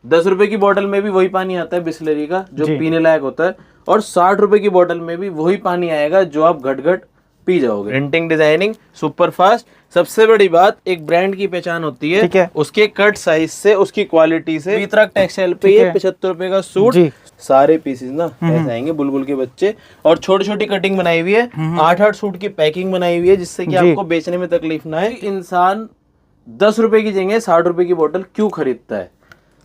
10 रुपए की बोतल में भी वही पानी आता है बिस्लरी का जो जी। पीने लायक होता है, और 60 रुपए की बोतल में भी वही पानी आएगा जो आप घट घट पी जाओगे। Printing, designing super fast. सबसे बड़ी बात, एक ब्रांड की पहचान होती ठीक है है। उसके कट साइज से, उसकी क्वालिटी से। वितरक टेक्सटाइल पे ठीक ये है। 75 रुपए का सूट, जी। सारे पीसेस ना ऐसे आएंगे, बुलबुल के बच्चे, और छोटी छोटी कटिंग बनाई हुई है। 8-8 सूट की पैकिंग बनाई हुई है जिससे कि जी। आपको बेचने में तकलीफ ना है। इंसान 10 रुपए की जगह 60 रुपए की बोतल क्यों खरीदता है?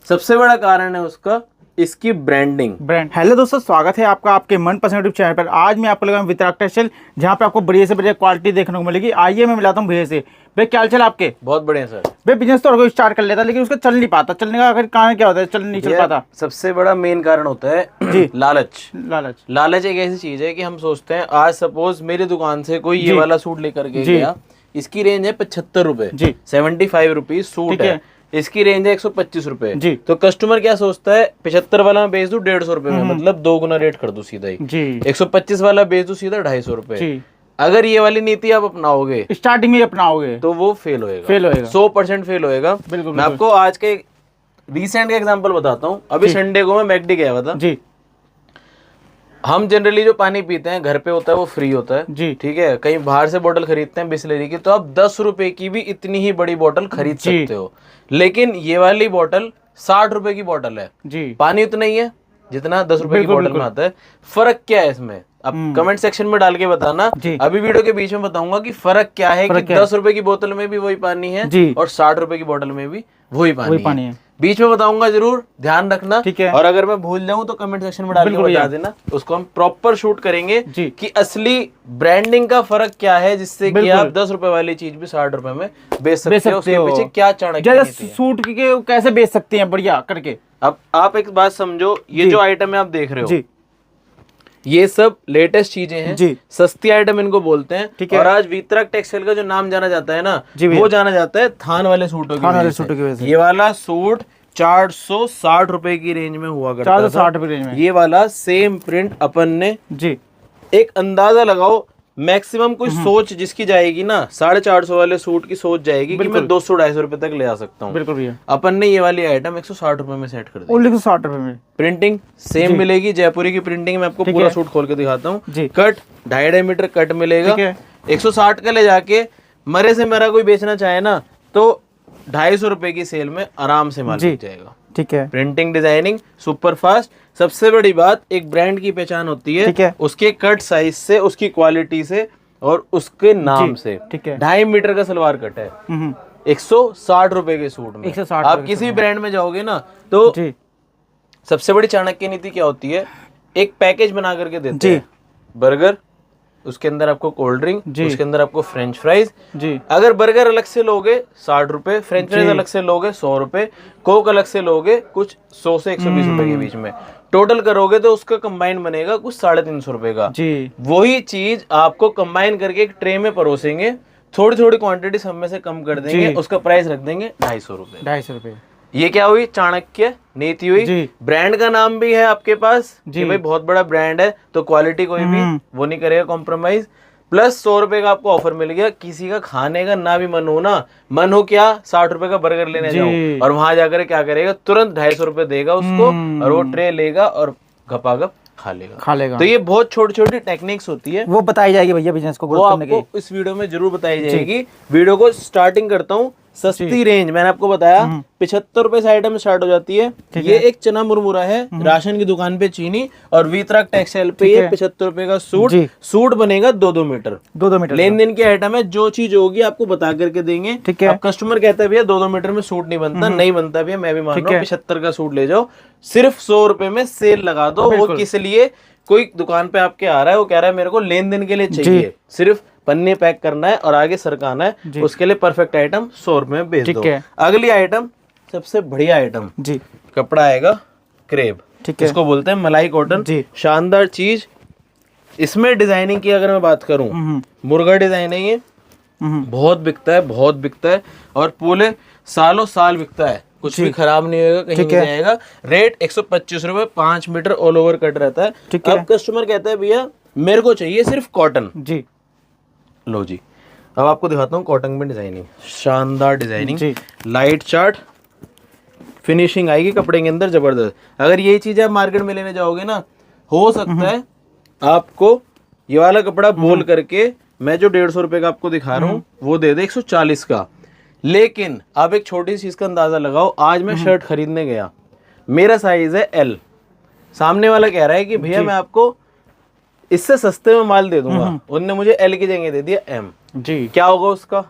सबसे बड़ा कारण है उसका इसकी ब्रांडिंग। ब्रांड। हेलो दोस्तों, स्वागत है आपका आपके मनपसंद यूट्यूब चैनल पर। आज मैं आपको लगा वितरक टेक्सटाइल, जहां पे आपको बढ़िया से बढ़िया क्वालिटी देखने को मिलेगी। आइए मैं मिलाता हूँ भैया से। भैया क्या हाल चाल आपके? बहुत बढ़िया सर। भैया बिजनेस तो हर कोई स्टार्ट कर लेता, लेकिन उसका चल नहीं पाता। चलने का आखिर कारण क्या होता है, चल नहीं चल पाता? सबसे बड़ा मेन कारण होता है जी। लालच। लालच। लालच एक ऐसी चीज है कि हम सोचते हैं, आज सपोज मेरी दुकान से कोई ये जी। वाला सूट लेकर के जी। गया, इसकी रेंज है 75 रुपए, जी। 75 रुपीज सूट ठीक है, है। इसकी रेंज है 125 रुपए। जी। तो कस्टमर क्या सोचता है, 75 वाला मैं बेच दूं 150 रुपए में, मतलब 2 गुना रेट कर दूं सीधा ही। जी। 125 वाला बेच दूं सीधा 250 रुपए। जी। अगर ये वाली नीति आप अपनाओगे स्टार्टिंग में अपनाओगे तो वो फेल होएगा, फेल होएगा। 100% फेल होएगा। बिल्कुल, मैं आपको आज के रिसेंट का एग्जांपल बताता हूँ। अभी जी। संडे को मैं मैकडी गया हुआ था। जी। हम जनरली जो पानी पीते हैं घर पे होता है वो फ्री होता है, जी। ठीक है। कहीं बाहर से बोतल खरीदते हैं बिस्लरी की, तो आप 10 रुपए की भी इतनी ही बड़ी बोतल खरीद जी। सकते हो। लेकिन ये वाली बोतल 60 रुपए की बोतल है, जी। पानी उतना ही है जितना 10 रुपए की बिल्कुल, बोतल में बिल्कुल। आता है। फर्क क्या है इसमें, अब कमेंट सेक्शन में डाल के बताना। जी। अभी वीडियो के बीच में बताऊंगा कि फर्क क्या है, कि फर्क क्या है? 10 रुपए की बोतल में भी वही पानी है जी। और 60 रुपए की बोतल में भी वही वही पानी पानी है। है। बीच में बताऊंगा, जरूर ध्यान रखना। ठीक है। और अगर मैं भूल जाऊं तो कमेंट सेक्शन में डाल के बिल्कुल बता भैया। देना, उसको हम प्रॉपर शूट करेंगे जी। कि असली ब्रांडिंग का फर्क क्या है, जिससे कि बिल्कुल। आप 10 रुपए वाली चीज भी 60 रुपए में बेच सकते हो। उसके हो। पीछे क्या चाणक्य जैसे नीति है। सूट के कैसे बेच सकते हैं बढ़िया करके। अब आप एक बात समझो, ये जी। जो आइटम है आप देख रहे हो, जी। ये सब लेटेस्ट चीजें हैं। जी। सस्ती आइटम इनको बोलते हैं। ठीक है। और आज वितरक टेक्सटाइल का जो नाम जाना जाता है ना, जी भैया। वो जाना जाता है थान वाले सूटों की थान वाले वजह से। सूटों की वजह से। ये वाला सूट 460 रुपए की रेंज में हुआ करता था। 460 रुपए रेंज में। ये वाला सेम प्रिंट अपन ने, जी। एक अंदाजा लगाओ, मैक्सिमम कोई सोच जिसकी जाएगी ना, 450 वाले सूट की सोच जाएगी कि मैं 200-250 रुपए तक ले आ सकता हूँ। बिल्कुल भैया। अपन ने ये वाली आइटम 160 रुपए में सेट कर दी। ओनली 160 रुपए में। प्रिंटिंग सेम मिलेगी, जयपुरी की प्रिंटिंग में आपको ठीक पूरा है। सूट खोल के दिखाता हूँ। जी। कट 2.5 मीटर कट मिलेगा। ठीक है। 160 का ले जाके मरे से मरा कोई बेचना चाहे ना, तो 250 रुपए की सेल में आराम से माल जी। बिक जाएगा। ठीक है। Printing, designing super fast. सबसे बड़ी बात, एक ब्रांड की पहचान होती ठीक है। उसके कट साइज से, उसकी क्वालिटी से और उसके नाम से। ठीक है। 2.5 मीटर का सलवार कट है 160 रुपए के सूट में। 160 आप रुपए किसी भी ब्रांड में जाओगे ना, तो जी। सबसे बड़ी चाणक्य नीति क्या होती है, एक पैकेज बना करके देते जी। हैं। बर्गर, उसके अंदर आपको कोल्ड ड्रिंक, जी। उसके अंदर आपको फ्रेंच फ्राइज। जी। अगर बर्गर अलग से लोगे 60 रुपए, फ्रेंच फ्राइज जी। अलग से लोगे 100 रुपए, कोक अलग से लोगे कुछ 100 से 120 रुपए के बीच में, टोटल करोगे तो उसका कंबाइन बनेगा कुछ 350 रुपए का। जी। वही चीज आपको कंबाइन करके एक ट्रे में परोसेंगे, थोड़ी थोड़ी क्वांटिटी सब में से कम कर देंगे, जी। उसका प्राइस रख देंगे 250 रुपए। 250 रुपए। ये क्या हुई, चाणक्य नीति हुई। जी। ब्रांड का नाम भी है आपके पास जी। कि भाई बहुत बड़ा ब्रांड है, तो क्वालिटी कोई भी वो नहीं करेगा कॉम्प्रोमाइज। प्लस 100 रुपए का आपको ऑफर मिल गया। किसी का खाने का ना भी मन हो ना, मन हो क्या 60 रुपए का बर्गर लेने जी। जाओ, और वहां जाकर क्या करेगा, तुरंत 250 रुपए देगा उसको, और वो ट्रे लेगा और गपागप खा लेगा। तो ये बहुत छोटी छोटी टेक्निक्स होती है, वो बताई जाएगी भैया बिजनेस को वो ग्रोथ करने की। आपको इस वीडियो में जरूर बताई जाएगी। वीडियो को स्टार्टिंग करता हूँ। सस्ती रेंज मैंने आपको बताया 75 रुपए से आइटम स्टार्ट हो जाती है। ये एक चना मुरमुरा है, राशन की दुकान पे चीनी, और वितरक टेक्सटाइल पे ये 75 रुपए का सूट। जी। सूट बनेगा 2-2 मीटर। 2-2 मीटर। लेन देन की आइटम है, जो चीज होगी आपको बता करके देंगे। ठीक है। अब कस्टमर कहता है भैया 2-2 मीटर में सूट नहीं बनता, नहीं बनता भैया, मैं भी मान ठीक रहा हूँ, है। 75 का सूट ले जाओ, सिर्फ 100 रुपए में सेल लगा दो। वो बिल्कुल। किस लिए, कोई दुकान पे आपके आ रहा है, वो कह रहा है मेरे को लेन देन के लिए चाहिए, सिर्फ पन्ने पैक करना है और आगे सरकाना है, उसके लिए परफेक्ट आइटम 100 रुपए में बेच दो। है। अगली आइटम, सबसे बढ़िया आइटम, जी। कपड़ा आएगा क्रेप, ठीक है। इसको बोलते हैं मलाई कॉटन। जी। शानदार चीज। इसमें डिजाइनिंग की अगर मैं बात करूं, मुर्गा डिजाइन है ये, बहुत बिकता है, बहुत बिकता है, और पूरे सालों साल बिकता है, कुछ भी खराब नहीं होगा, कहीं नहीं जाएगा। रेट 125 रुपए, 5 मीटर ऑल ओवर कट रहता है। अब कस्टमर कहता है भैया मेरे को चाहिए सिर्फ कॉटन। जी। लो जी, अब आपको दिखाता हूँ कॉटन में डिजाइनिंग, शानदार डिजाइनिंग, जी। लाइट चार्ट, फिनिशिंग आएगी कपड़े के अंदर जबरदस्त। अगर यही चीज आप मार्केट में लेने जाओगे ना, हो सकता है आपको ये वाला कपड़ा बोल करके मैं जो 150 रुपए का आपको दिखा रहा हूँ वो दे दे 140 का। लेकिन आप एक छोटी चीज का अंदाजा लगाओ, आज मैं शर्ट खरीदने गया, मेरा साइज है एल, सामने वाला कह रहा है कि भैया मैं आपको इससे सस्ते में माल दे दूंगा, उन्होंने मुझे एल की जगह दे दिया एम जी, क्या होगा उसका?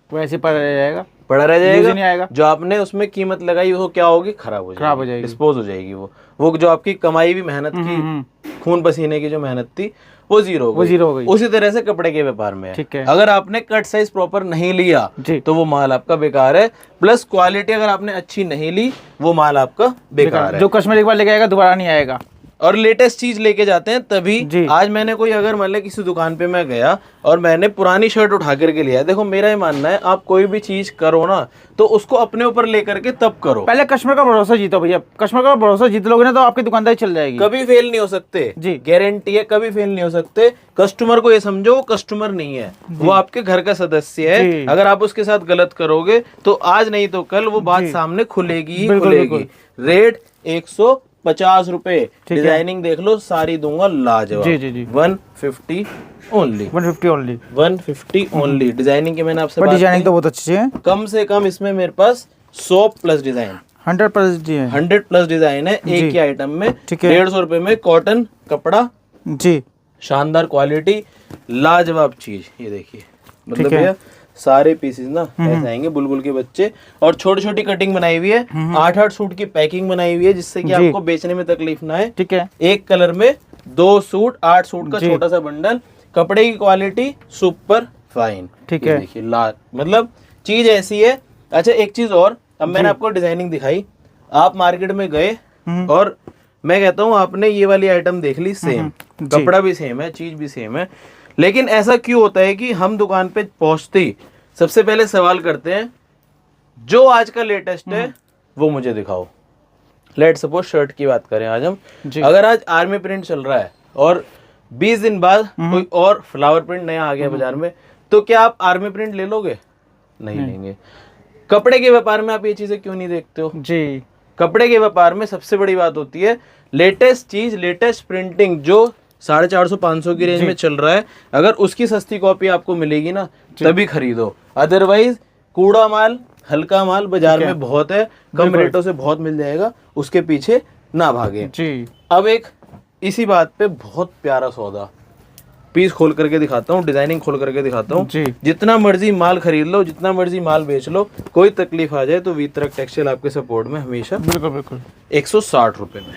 वैसे पड़ा रह जाएगा, पड़ा रह जाएगा, नहीं आएगा। जो आपने उसमें कीमत लगाई वो क्या होगी? खराब हो जाएगी, डिस्पोज हो जाएगी। वो जो आपकी कमाई भी मेहनत की, खून पसीने की जो मेहनत थी वो जीरो हो गई। उसी तरह से कपड़े के व्यापार में है। अगर आपने कट साइज प्रॉपर नहीं लिया तो वो माल आपका बेकार है, प्लस क्वालिटी अगर आपने अच्छी नहीं ली वो माल आपका बेकार है। जो कस्टमर एक बार लेके आएगा दोबारा नहीं आएगा। और लेटेस्ट चीज लेके जाते हैं तभी। आज मैंने कोई अगर मान लिया किसी दुकान पे मैं गया और मैंने पुरानी शर्ट उठा करके लिया, देखो मेरा ये मानना है आप कोई भी चीज करो ना तो उसको अपने ऊपर लेकर के तब करो। पहले कस्टमर का भरोसा जीतो भैया, कस्टमर का भरोसा जीत लोगे ना तो आपकी दुकानदारी चल जाएगी। कभी फेल नहीं हो सकते जी, गारंटी है, कभी फेल नहीं हो सकते। कस्टमर को ये समझो वो कस्टमर नहीं है, वो आपके घर का सदस्य है। अगर आप उसके साथ गलत करोगे तो आज नहीं तो कल वो बात सामने खुलेगी ही खुलेगी। रेट 150 रुपए, डिजाइनिंग देख लो सारी दूंगा लाजवाब। जी 150 ओनली, 150 ओनली। डिजाइनिंग के मैंने आपसे बात डिजाइनिंग तो बहुत अच्छी है। कम से कम इसमें मेरे पास 100 प्लस डिजाइन, 100 प्लस डिजाइन है एक ही आइटम में। 150 रुपए में कॉटन कपड़ा जी, शानदार क्वालिटी, लाजवाब चीज। ये देखिए, मतलब भैया सारे पीसेस ना ऐसे आएंगे, बुलबुल के बच्चे, और छोटी छोटी कटिंग बनाई हुई है। 8-8 सूट की पैकिंग बनाई हुई है जिससे कि आपको बेचने में तकलीफ ना है। ठीक है, एक कलर में 2 सूट, 8 सूट का छोटा सा बंडल। कपड़े की क्वालिटी सुपर फाइन। ठीक है, देखिए मतलब चीज ऐसी है। अच्छा एक चीज और, अब मैंने आपको डिजाइनिंग दिखाई, आप मार्केट में गए और मैं कहता हूँ आपने ये वाली आइटम देख ली, सेम कपड़ा भी सेम है, चीज भी सेम है, लेकिन ऐसा क्यों होता है कि हम दुकान पे पहुंचते ही सबसे पहले सवाल करते हैं जो आज का लेटेस्ट है वो मुझे दिखाओ। लेट सपोज शर्ट की बात करें आज हम, अगर आज आर्मी प्रिंट चल रहा है और 20 दिन बाद कोई और फ्लावर प्रिंट नया आ गया बाजार में, तो क्या आप आर्मी प्रिंट ले लोगे? नहीं लेंगे। कपड़े के व्यापार में आप ये चीजें क्यों नहीं देखते हो जी? कपड़े के व्यापार में सबसे बड़ी बात होती है लेटेस्ट चीज, लेटेस्ट प्रिंटिंग जो 450-500 की रेंज में चल रहा है, अगर उसकी सस्ती कॉपी आपको मिलेगी ना तभी खरीदो। अदरवाइज कूड़ा माल, हल्का माल बाजार में बहुत है, कम रेटों से बहुत मिल जाएगा, उसके पीछे ना भागे जी। अब एक इसी बात पे बहुत प्यारा सौदा, पीस खोल करके दिखाता हूँ, डिजाइनिंग खोल करके दिखाता हूँ। जितना मर्जी माल खरीद लो, जितना मर्जी माल बेच लो, कोई तकलीफ आ जाए तो वितरक टेक्सटाइल आपके सपोर्ट में हमेशा। बिल्कुल 160 रुपए में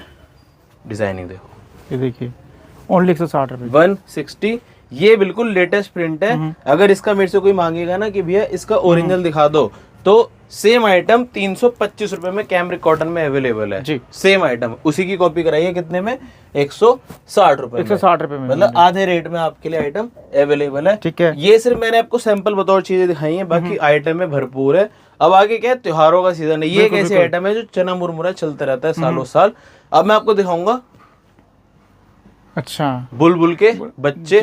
डिजाइनिंग देखो, ये देखिए ओनली 160 रुपए, 160। ये बिल्कुल लेटेस्ट प्रिंट है। अगर इसका मेरे से कोई मांगेगा ना कि भैया इसका ओरिजिनल दिखा दो, तो सेम आइटम 325 रुपए में कैमरिक कॉटन में अवेलेबल है जी। सेम आइटम उसी की कॉपी कराइए कितने में? 160 रुपए, 160 रुपए में, मतलब आधे रेट में आपके लिए आइटम अवेलेबल है। ठीक है, ये सिर्फ मैंने आपको सैंपल बतौर चीजें दिखाई है, बाकी आइटम में भरपूर है। अब आगे क्या है, त्योहारों का सीजन है, ये एक ऐसी आइटम है जो चना मुरमुरा चलता रहता है सालों साल। अब मैं आपको दिखाऊंगा अच्छा बुलबुल के बच्चे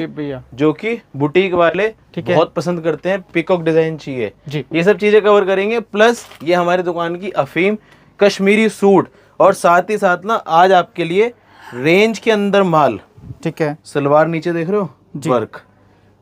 जो कि बुटीक वाले बहुत पसंद करते हैं, पिकॉक डिजाइन चाहिए, ये सब चीजें कवर करेंगे। प्लस ये हमारी दुकान की अफीम कश्मीरी सूट, और साथ ही साथ ना आज आपके लिए रेंज के अंदर माल। ठीक है, सलवार नीचे देख रहे हो वर्क,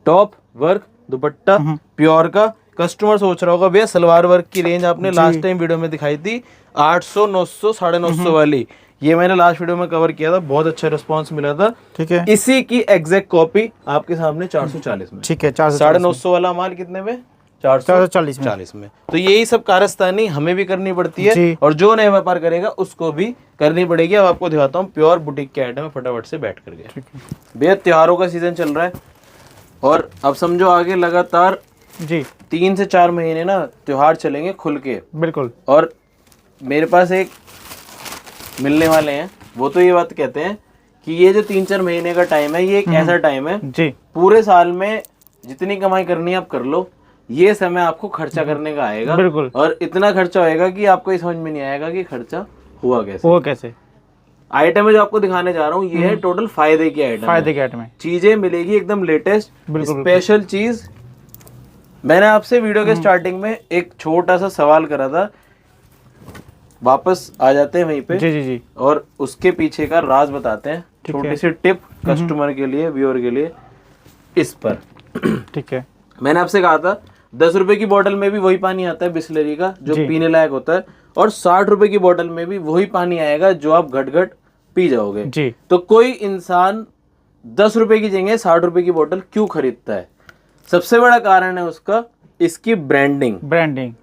टॉप वर्क, दुपट्टा प्योर का। कस्टमर सोच रहा होगा भैया सलवार वर्क की रेंज आपने लास्ट टाइम वीडियो में दिखाई थी 800, 900, 950 वाली, ये मैंने लास्ट वीडियो में कवर किया था, बहुत अच्छा रिस्पांस मिला था। ठीक है, इसी की एग्जैक्ट कॉपी आपके सामने 440 में। ठीक है, 950 वाला माल कितने में? 440 में। तो यही सब कारस्तानी हमें भी करनी पड़ती है, और जो नया व्यापार करेगा उसको भी करनी पड़ेगी। अब आपको दिखाता हूँ प्योर बुटीक के आइटम है, फटाफट से बैठ करके। भैया त्योहारों का सीजन चल रहा है, और अब समझो आगे लगातार जी 3 से 4 महीने ना त्योहार चलेंगे खुल के। बिल्कुल, और मेरे पास एक मिलने वाले हैं, वो तो ये बात कहते हैं कि ये जो 3-4 महीने का टाइम है, ये एक ऐसा टाइम है जी, पूरे साल में जितनी कमाई करनी है आप कर लो, ये समय आपको खर्चा करने का आएगा। बिल्कुल, और इतना खर्चा होएगा कि आपको ये समझ में नहीं आएगा कि खर्चा हुआ कैसे। आइटम है जो आपको दिखाने जा रहा हूँ, ये है टोटल फायदे की आइटम है। चीजें मिलेगी एकदम लेटेस्ट, स्पेशल चीज। मैंने आपसे वीडियो के स्टार्टिंग में एक छोटा सा सवाल करा था, वापस आ जाते हैं वहीं पे जी जी जी। और उसके पीछे का राज बताते हैं, छोटी सी टिप कस्टमर के लिए, व्यूअर के लिए। इस पर ठीक है। मैंने आपसे कहा था 10 रुपए की बोतल में भी वही पानी आता है बिस्लरी का जो जी। पीने लायक होता है, और 60 रुपए की बोतल में भी वही पानी आएगा जो आप घट घट पी जाओगे। जी। तो कोई इंसान 10 रुपए की जगह 60 रुपए की बोतल क्यों खरीदता है? सबसे बड़ा कारण है उसका इसकी ब्रांडिंग। ब्रांडिंग।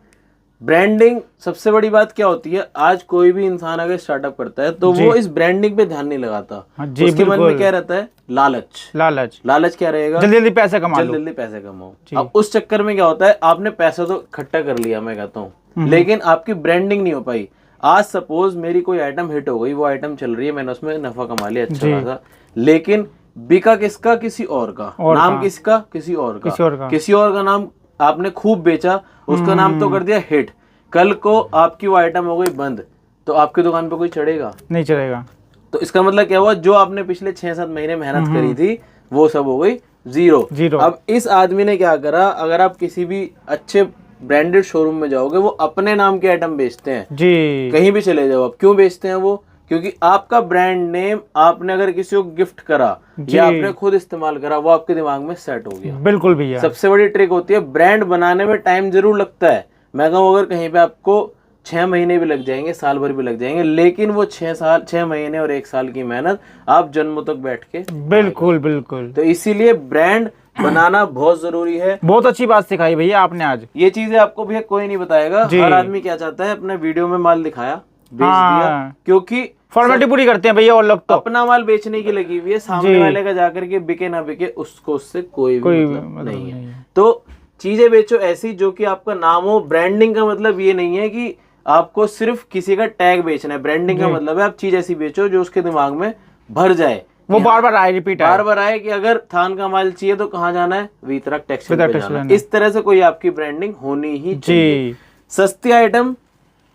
ब्रांडिंग सबसे बड़ी बात क्या होती है, आज कोई भी इंसान अगर स्टार्टअप करता है तो वो इस ब्रांडिंग पे ध्यान नहीं लगाता। हाँ जी, उसके मन में बिल्कुल। क्या रहता है? लालच। लालच। लालच क्या रहेगा? जल्दी जल्दी पैसे कमा लो। जल्दी जल्दी पैसे कमाओ। अब उस चक्कर में क्या होता है, आपने पैसा तो इकट्ठा कर लिया, मैं कहता हूँ, लेकिन आपकी ब्रांडिंग नहीं हो पाई। आज सपोज मेरी कोई आइटम हिट हो गई, वो आइटम चल रही है, मैंने उसमें नफा कमा लिया अच्छा खासा, लेकिन बिका किसका? किसी और का। नाम किसका? किसी और का। किसी और का नाम आपने खूब बेचा, उसका नाम तो कर दिया हिट। कल को आपकी वो आइटम हो गई बंद, तो आपकी दुकान पे कोई चढ़ेगा? नहीं चढ़ेगा। तो इसका मतलब क्या हुआ, जो आपने पिछले 6-7 महीने मेहनत करी थी वो सब हो गई जीरो। अब इस आदमी ने क्या करा, अगर आप किसी भी अच्छे ब्रांडेड शोरूम में जाओगे, वो अपने नाम के आइटम बेचते हैं जी। कहीं भी चले जाओ आप, क्यों बेचते हैं वो? क्योंकि आपका ब्रांड नेम आपने अगर किसी को गिफ्ट करा या आपने खुद इस्तेमाल करा, वो आपके दिमाग में सेट हो गया। बिल्कुल भैया। सबसे बड़ी ट्रिक होती है, ब्रांड बनाने में टाइम जरूर लगता है। मैं कहूँ अगर कहीं पे आपको 6 महीने भी लग जाएंगे, साल भर भी लग जाएंगे, लेकिन वो 6 महीने और 1 साल की मेहनत आप जन्मों तक बैठ के। बिल्कुल बिल्कुल। तो इसीलिए ब्रांड बनाना बहुत जरूरी है। बहुत अच्छी बात सिखाई भैया आपने आज। ये चीजें आपको भैया कोई नहीं बताएगा। हर आदमी क्या चाहता है, अपने वीडियो में माल दिखाया, बेच दिया, क्योंकि फॉर्मेलिटी पूरी करते हैं भैया और लोग तो अपना माल बेचने की लगी हुई है। सामने वाले का जाकर के बिके ना बिके उसको उससे कोई मतलब नहीं है। तो चीजें बेचो ऐसी जो कि आपका नाम हो। ब्रांडिंग का मतलब ये नहीं है कि आपको सिर्फ किसी का टैग बेचना है। ब्रांडिंग का मतलब है आप चीज ऐसी बेचो जो उसके दिमाग में भर जाए, वो बार बार आए, रिपीट बार बार आए कि अगर थान का माल चाहिए तो कहाँ जाना है? वितरक टेक्सटाइल पे जाना है। इस तरह से कोई आपकी ब्रांडिंग होनी ही चाहिए। सस्ती आइटम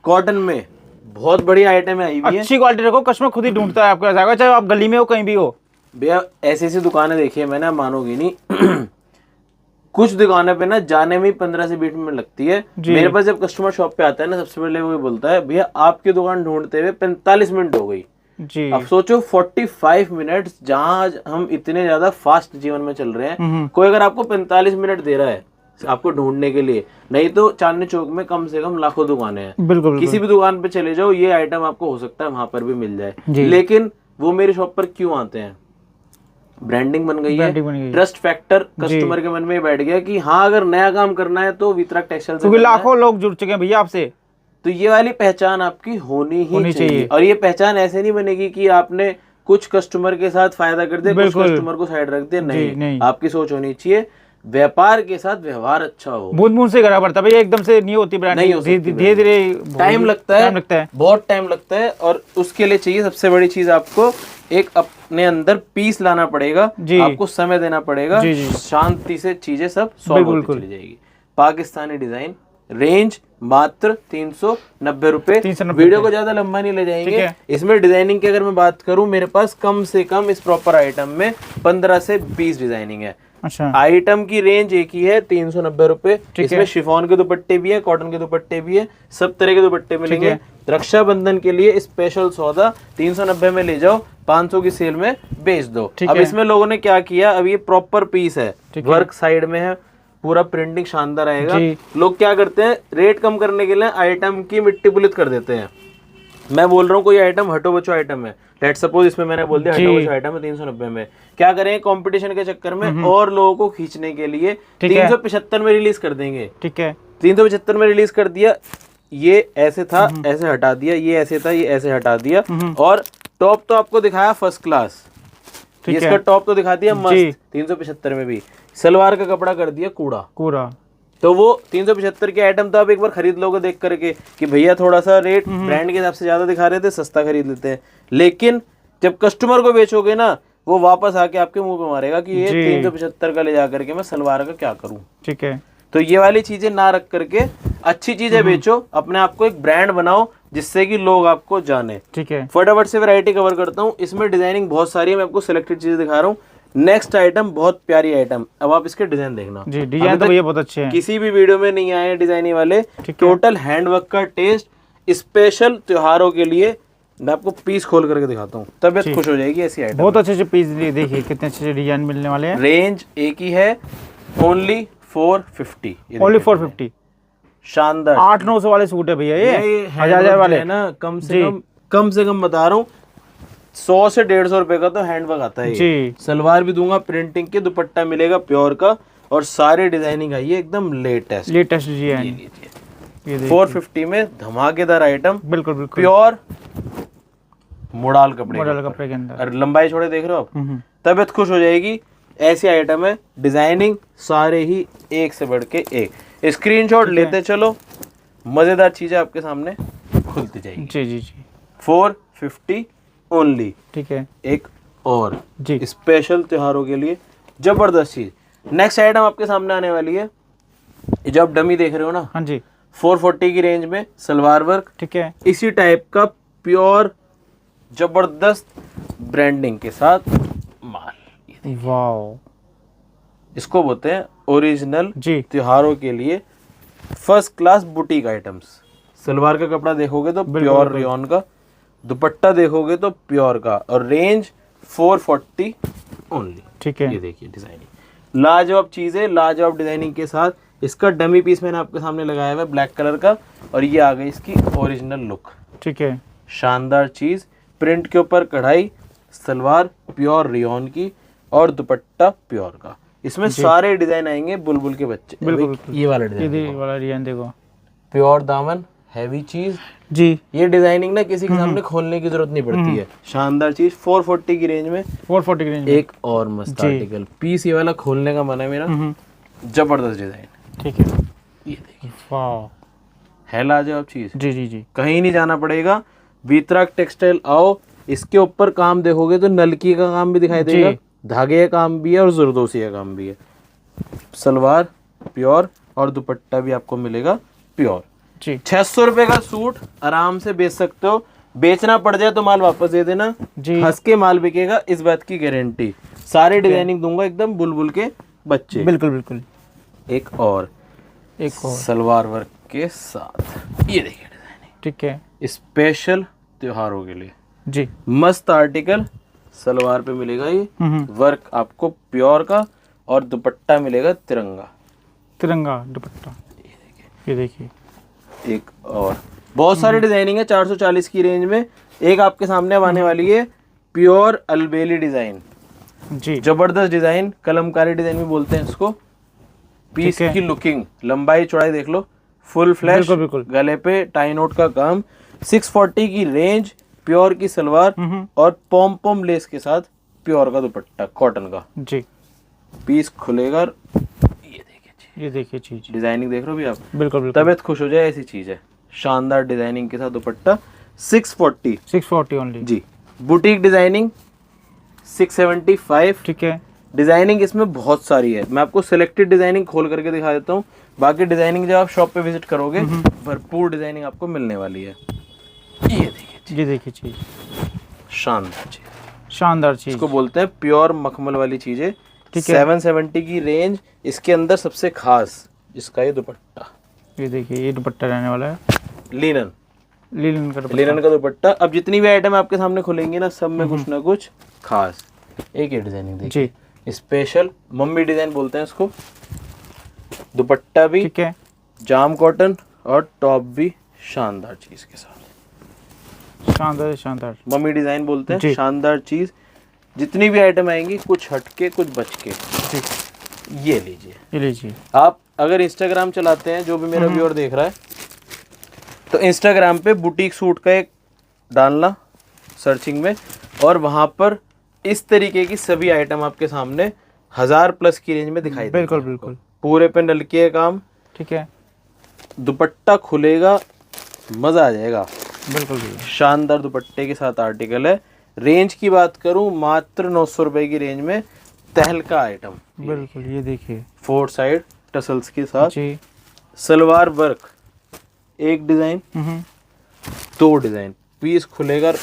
कॉटन में बहुत बढ़िया आइटम है, अच्छी क्वालिटी रखो, कस्टमर खुद ही ढूंढता है आपके पास, चाहे आप गली में हो कहीं भी हो। भैया ऐसी ऐसी दुकानें देखी है मैंने, मानोगे नहीं कुछ दुकानों पे ना जाने में 15 से 20 मिनट लगती है। मेरे पास जब कस्टमर शॉप पे आता है ना, सबसे पहले वो बोलता है भैया आपकी दुकान ढूंढते हुए 45 मिनट हो गई जी। अब सोचो 45 मिनट, जहाँ हम इतने ज्यादा फास्ट जीवन में चल रहे हैं, कोई अगर आपको 45 मिनट दे रहा है आपको ढूंढने के लिए, नहीं तो चांदनी चौक में कम से कम लाखों दुकानें हैं। बिल्कुल। किसी भी दुकान पे चले जाओ, ये आइटम आपको हो सकता है वहां पर भी मिल जाए, लेकिन वो मेरी शॉप पर क्यों आते हैं? ब्रांडिंग बन गई है, ट्रस्ट फैक्टर कस्टमर के मन में बैठ गया कि हाँ अगर नया काम करना है तो वितरक टेक्सटाइल से, क्योंकि लाखों लोग जुड़ चुके हैं भैया आपसे। तो ये वाली पहचान आपकी होनी ही चाहिए। और ये पहचान ऐसे नहीं बनेगी कि आपने कुछ कस्टमर के साथ फायदा कर दिया, कुछ कस्टमर को साइड रख दिया, नहीं। आपकी सोच होनी चाहिए व्यापार के साथ व्यवहार अच्छा हो। बूंद बूंद से करा पड़ता है भैया, एकदम से नहीं होती ब्रांडिंग, धीरे धीरे टाइम लगता है, बहुत टाइम लगता है। और उसके लिए चाहिए सबसे बड़ी चीज, आपको एक अपने अंदर पीस लाना पड़ेगा, आपको समय देना पड़ेगा, शांति से चीजें सब सॉल्व होती चली जाएगी। पाकिस्तानी डिजाइन, रेंज मात्र 390 रुपए। वीडियो को ज्यादा लंबा नहीं ले जाएंगे। इसमें डिजाइनिंग की अगर मैं बात करूं, मेरे पास कम से कम इस प्रॉपर आइटम में 15 से 20 डिजाइनिंग है। अच्छा। आइटम की रेंज एक ही है, 390 रुपए। इसमें शिफॉन के दुपट्टे भी है, कॉटन के दुपट्टे भी है, सब तरह के दुपट्टे मिलेंगे। रक्षाबंधन के लिए स्पेशल सौदा 390 में ले जाओ, 500 की सेल में बेच दो। अब इसमें लोगों ने क्या किया, अब ये प्रॉपर पीस है, वर्क साइड में है, पूरा प्रिंटिंग शानदार आएगा। लोग क्या करते हैं, रेट कम करने के लिए आइटम की मिट्टी पुलित कर देते हैं। मैं बोल रहा हूँ कोई आइटम हटो बचो आइटम है, लेट्स सपोज इसमें मैंने बोल दिया हटो बचो आइटम है 390 में, क्या करें कंपटीशन के चक्कर में और लोगों को खींचने के लिए 375 में रिलीज कर देंगे। ठीक है, 375 में रिलीज कर दिया, ये ऐसे था ऐसे हटा दिया, ये ऐसे था ये ऐसे हटा दिया, और टॉप तो आपको दिखाया फर्स्ट क्लास, इसका टॉप तो दिखा दिया मस्त 375 में भी, सलवार का कपड़ा कर दिया कूड़ा। तो वो 375 के आइटम तो आप एक बार खरीद लोगे देख करके कि भैया थोड़ा सा रेट ब्रांड के हिसाब से ज्यादा दिखा रहे थे, सस्ता खरीद लेते हैं। लेकिन जब कस्टमर को बेचोगे ना, वो वापस आके आपके मुंह पे मारेगा कि ये 375 का ले जा करके मैं सलवार का क्या करूं। ठीक है, तो ये वाली चीजें ना रख करके अच्छी चीजें बेचो, अपने आप को एक ब्रांड बनाओ जिससे कि लोग आपको जाने। ठीक है, फटाफट से वैरायटी कवर करता हूँ। इसमें डिजाइनिंग बहुत सारी है, मैं आपको सिलेक्टेड चीजें दिखा रहा हूँ। नेक्स्ट आइटम बहुत प्यारी आइटम, अब आप इसके डिजाइन देखना। जी, डिजाइन तो ये बहुत अच्छे हैं, किसी भी वीडियो में नहीं आए डिजाइनिंग वाले। टोटल हैंडवर्क का टेस्ट, स्पेशल त्योहारों के लिए मैं आपको पीस खोल करके दिखाता हूँ, तबीयत खुश हो जाएगी ऐसी आइटम। बहुत अच्छे अच्छे पीस देखिए, कितने अच्छे डिजाइन मिलने वाले हैं। रेंज एक ही है, ओनली 450। ओनली 450। शानदार 800-900 वाले सूट है भैया, ये 1000 वाले है ना। कम से कम बता रहा हूँ, 100 से 150 रुपए का तो हैंडवर्क आता है ये। जी। सलवार भी दूंगा प्रिंटिंग के, दुपट्टा मिलेगा प्योर का, और सारे डिजाइनिंग आई है एकदम लेटेस्ट डिजाइन। ये 450 में धमाकेदार आइटम, बिल्कुल बिल्कुल प्योर मोडाल कपड़े मॉडल कपड़े के अंदर। और लंबाई छोड़े देख रहे हो आप, तबीयत खुश हो जाएगी। ऐसी आइटम है, डिजाइनिंग सारे ही एक से बढ़ के एक। स्क्रीनशॉट लेते चलो, मजेदार चीजें आपके सामने खुलती जाएगी। जी जी जी 450 ओनली। ठीक है। एक और जी स्पेशल त्योहारों के लिए जबरदस्त चीज। नेक्स्ट आइटम आपके सामने आने वाली है, जो आप डमी देख रहे हो ना, हाँ जी 440 की रेंज में सलवार वर्क, ठीक है। इसी टाइप का प्योर जबरदस्त ब्रांडिंग के साथ माल। वाओ, इसको बोलते हैं ओरिजिनल जी त्योहारों के लिए first class boutique items. Salwar का कपड़ा देखोगे तो प्योर रेयॉन का, दुपट्टा देखोगे तो प्योर का, और रेंज 440 ओनली। ठीक है। ये देखिए डिजाइनिंग, लाजवाब चीजें, लाजवाब डिजाइनिंग के साथ। इसका डमी पीस मैंने आपके सामने लगाया हुआ है ब्लैक कलर का, और ये आ गई इसकी ओरिजिनल लुक। ठीक है। शानदार चीज, प्रिंट के ऊपर कढ़ाई, सलवार प्योर रेयॉन की, और दुपट्टा प्योर का। इसमें सारे डिजाइन आएंगे बुलबुल के बच्चे। बिल्कुल ये वाला डिजाइन, ये वाला डिजाइन देखो, प्योर दामन, हैवी चीज जी। ये डिजाइनिंग ना किसी के सामने खोलने की जरूरत नहीं पड़ती है। शानदार चीज 440 की रेंज में, 440 की रेंज में। एक और मस्त आर्टिकल पीस, ये वाला खोलने का मन है मेरा। जबरदस्त डिजाइन, ठीक है। ये देखिए, वाह, है लाजवाब चीज। जी जी जी कहीं नहीं जाना पड़ेगा, वितरक टेक्सटाइल आओ। इसके ऊपर काम देखोगे तो नलकी का काम भी दिखाई देगा, धागे का काम भी है, और जरदोसी का काम भी है। सलवार प्योर और दुपट्टा भी आपको मिलेगा प्योर जी। 600 रुपए का सूट आराम से बेच सकते हो। बेचना पड़ जाए तो माल वापस दे देना जी। हंस के माल बिकेगा, इस बात की गारंटी। सारे डिजाइनिंग दूंगा एकदम बुलबुल के बच्चे। बिल्कुल बिल्कुल। एक और सलवार वर्क के साथ, ये देखिए डिजाइनिंग, ठीक है। स्पेशल त्योहारों के लिए जी, मस्त आर्टिकल। सलवार पे मिलेगा ये वर्क आपको प्योर का, और दुपट्टा मिलेगा तिरंगा दुपट्टा। ये देखिए, एक और बहुत सारी डिजाइनिंग है 440 की रेंज में। एक आपके सामने अब आने वाली है प्योर अलबेली डिजाइन जी। जबरदस्त डिजाइन, कलमकारी डिजाइन भी बोलते हैं इसको। पीस की लुकिंग, लंबाई चौड़ाई देख लो, फुल फ्लैश, गले पे टाई नोट का काम। 640 की रेंज, प्योर की सलवार और पॉम पॉम लेस के साथ प्योर का दुपट्टा कॉटन का जी। पीस खुलेगा। ये देखिए चीज, डिजाइनिंग देख रहे हो भी आप, बिल्कुल बिल्कुल। तबीयत खुश हो जाए ऐसी चीज है। शानदार डिजाइनिंग के साथ दुपट्टा 640 ओनली जी। Boutique designing 675। ठीक है। डिजाइनिंग इसमें बहुत सारी है, मैं आपको सिलेक्टेड डिजाइनिंग खोल करके दिखा देता हूँ। बाकी डिजाइनिंग जब आप शॉप पे विजिट करोगे भरपूर डिजाइनिंग आपको मिलने वाली है। ये देखिए चीज, शानदार चीज, इसको बोलते हैं प्योर मखमल वाली चीजें। 770 की रेंज। इसके अंदर सबसे खास इसका ये दुपट्टा, ये देखिए, ये दुपट्टा रहने वाला है लिनन का दुपट्टा। अब जितनी भी आइटम आपके सामने खुलेंगी ना, सब में कुछ ना कुछ खास। एक ये डिजाइनिंग देखिए, स्पेशल मम्मी डिजाइन बोलते हैं इसको। दुपट्टा भी ठीक है, जाम कॉटन, और टॉप भी शानदार चीज के साथ। शानदार मम्मी डिजाइन बोलते हैं, शानदार चीज। जितनी भी आइटम आएंगी कुछ हटके कुछ बचके। ये लीजिए आप। अगर इंस्टाग्राम चलाते हैं, जो भी मेरा व्यूअर देख रहा है, तो इंस्टाग्राम पे बुटीक सूट का एक डालना सर्चिंग में, और वहां पर इस तरीके की सभी आइटम आपके सामने 1000+ की रेंज में दिखाई देगी। बिल्कुल। पूरे पे नलकी काम, ठीक है। दुपट्टा खुलेगा, मजा आ जाएगा। बिल्कुल शानदार दुपट्टे के साथ आर्टिकल है। रेंज की बात करूं, मात्र 900 रुपए की रेंज में तहलका आइटम। बिल्कुल, ये देखिए 4 साइड टसल्स के साथ जी। सलवार वर्क, एक डिजाइन 2 डिजाइन, पीस खुलेगा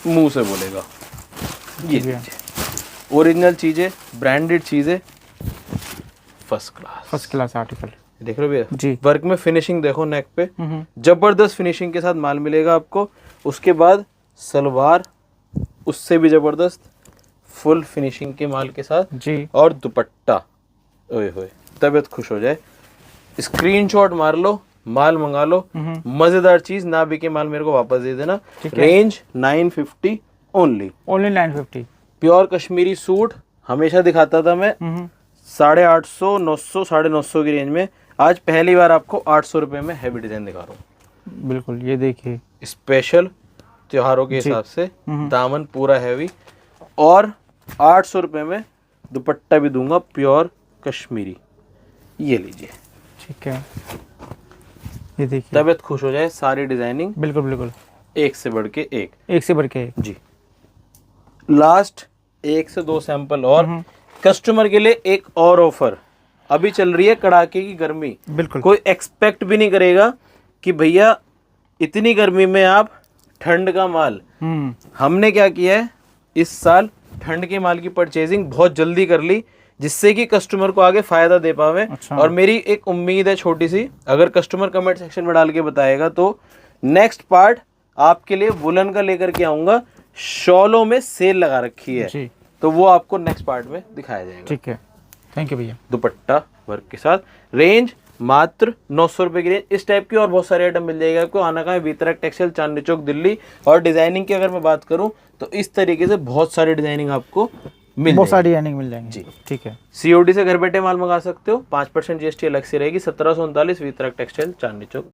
मुंह से बोलेगा। ये ओरिजिनल चीजें, ब्रांडेड चीजें, फर्स्ट क्लास आर्टिकल। देख रहे हो भैया, जी। वर्क में फिनिशिंग देखो नेक पे, हम्म। जबरदस्त फिनिशिंग के साथ माल मिलेगा आपको। उसके बाद सलवार उससे भी जबरदस्त फुल फिनिशिंग के माल के साथ जी। और दुपट्टा, ओए होए तबीयत खुश हो जाए। स्क्रीनशॉट मार लो, माल मंगा लो। मजेदार चीज, ना बिके माल मेरे को वापस दे देना। Range 950 only, only 950। Pure Kashmiri suit हमेशा दिखाता था मैं 850, 900, 950 की रेंज में। आज पहली बार आपको 800 रुपए में हैवी डिजाइन दिखा रहा हूँ। बिल्कुल, ये देखिए स्पेशल त्योहारों के हिसाब से दामन पूरा हैवी, और 800 रुपए में दुपट्टा भी दूंगा प्योर कश्मीरी। ये लीजिए, ठीक है, ये देखिए। तबीयत खुश हो जाए। सारी डिजाइनिंग बिल्कुल बिल्कुल, एक से बढ़ के एक, एक से बढ़ के एक। जी। लास्ट 1 से 2 सैंपल और कस्टमर के लिए एक और ऑफर अभी चल रही है, कड़ाके की गर्मी। बिल्कुल। कोई एक्सपेक्ट भी नहीं करेगा कि भैया इतनी गर्मी में आप ठंड का माल। हमने क्या किया है इस साल, ठंड के माल की परचेजिंग बहुत जल्दी कर ली, जिससे कि कस्टमर को आगे फायदा दे पावे। अच्छा। और मेरी एक उम्मीद है छोटी सी, अगर कस्टमर कमेंट सेक्शन में डाल के बताएगा तो नेक्स्ट पार्ट आपके लिए वुलन का लेकर के आऊंगा। शॉलों में सेल लगा रखी है जी। तो वो आपको नेक्स्ट पार्ट में दिखाया जाएगा। ठीक है, थैंक यू भैया। दुपट्टा वर्क के साथ, रेंज मात्र 900 रुपए की रेंज। इस टाइप की और बहुत सारे आइटम मिल जाएगा आपको। आना कहाँ है, वितरक टेक्सटाइल, चांदनी चौक, दिल्ली। और डिजाइनिंग की अगर मैं बात करूं तो इस तरीके से बहुत सारी डिजाइनिंग आपको बहुत सारी डिजाइनिंग मिल जाएंगी जी। ठीक है। COD से घर बैठे माल मंगा सकते हो, 5% GST अलग से रहेगी। 1739 वितरक टेक्सटाइल, चांदनी चौक।